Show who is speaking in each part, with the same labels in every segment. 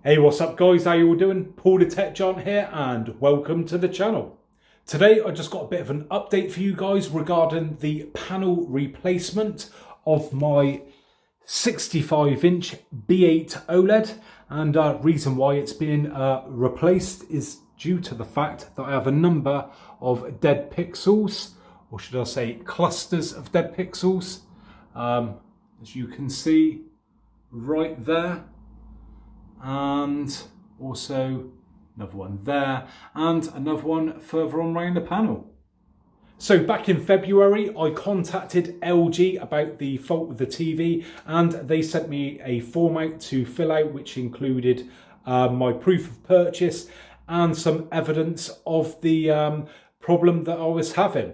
Speaker 1: Hey, what's up guys, how you all doing? Paul the Tech Giant here and welcome to the channel. Today I just got a bit of an update for you guys regarding the panel replacement of my 65-inch B8 OLED, and reason why it's being replaced is due to the fact that I have a number of dead pixels, or should I say clusters of dead pixels, as you can see right there. And also another one there and another one further on around the panel. So back in February I contacted LG about the fault with the TV, and they sent me a form out to fill out which included my proof of purchase and some evidence of the problem that I was having.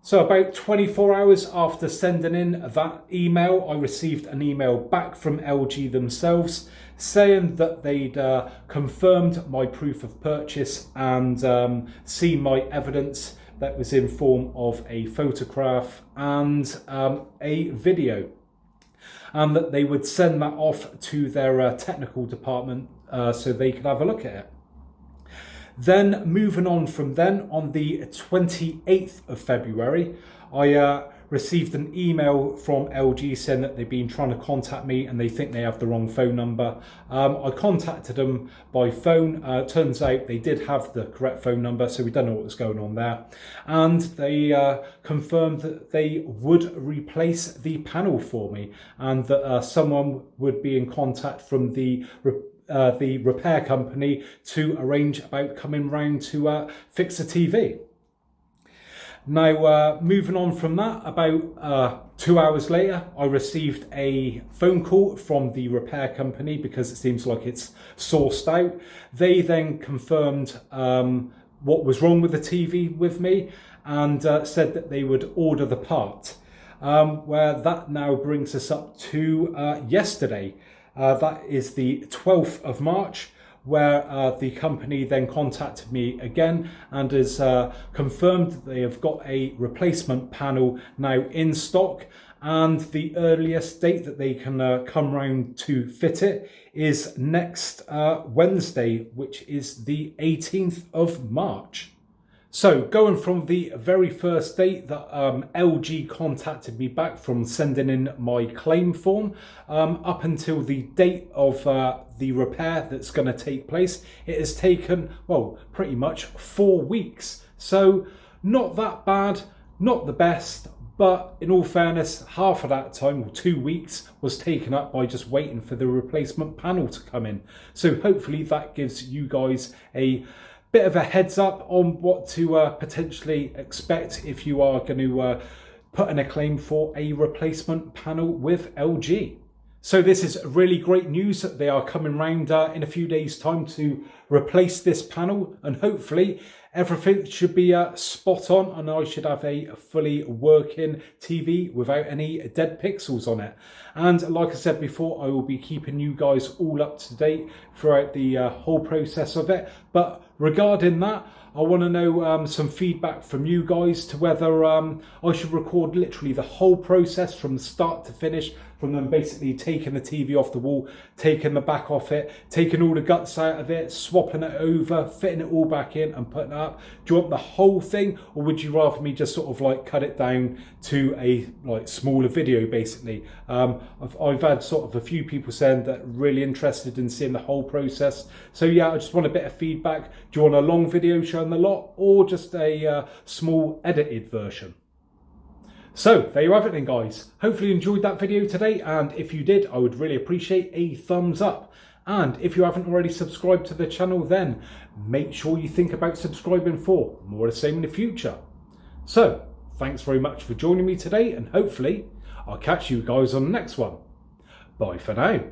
Speaker 1: So about 24 hours after sending in that email, I received an email back from LG themselves saying that they'd confirmed my proof of purchase and seen my evidence that was in form of a photograph and a video, and that they would send that off to their technical department so they could have a look at it. Then moving on from then, on the 28th of February, I received an email from LG saying that they've been trying to contact me and they think they have the wrong phone number. I contacted them by phone. Turns out they did have the correct phone number, so we don't know what was going on there. And they confirmed that they would replace the panel for me, and that someone would be in contact from the repair company to arrange about coming round to fix the TV. Now, moving on from that, about 2 hours later, I received a phone call from the repair company because it seems like it's sourced out. They then confirmed what was wrong with the TV with me and said that they would order the part. Where that now brings us up to yesterday. That is the 12th of March, where the company then contacted me again and has confirmed that they have got a replacement panel now in stock, and the earliest date that they can come round to fit it is next Wednesday, which is the 18th of March. So going from the very first date that LG contacted me back from sending in my claim form up until the date of the repair that's going to take place, it has taken, well, pretty much 4 weeks. So not that bad, not the best, but in all fairness, half of that time, or 2 weeks, was taken up by just waiting for the replacement panel to come in. So hopefully that gives you guys a bit of a heads up on what to potentially expect if you are going to put in a claim for a replacement panel with LG. So this is really great news that they are coming round in a few days' time to replace this panel, and hopefully everything should be spot on and I should have a fully working TV without any dead pixels on it. And like I said before, I will be keeping you guys all up to date throughout the whole process of it. But regarding that, I want to know some feedback from you guys to whether I should record literally the whole process from start to finish, from them basically taking the TV off the wall, taking the back off it, taking all the guts out of it, swapping it over, fitting it all back in and putting it up. Do you want the whole thing, or would you rather me just sort of like cut it down to a like smaller video basically? I've had sort of a few people saying that really interested in seeing the whole process. So yeah, I just want a bit of feedback. Do you want a long video showing the lot, or just a small edited version? So there you have it then guys. Hopefully you enjoyed that video today, and if you did, I would really appreciate a thumbs up. And if you haven't already subscribed to the channel, then make sure you think about subscribing for more of the same in the future. So thanks very much for joining me today, and hopefully I'll catch you guys on the next one. Bye for now.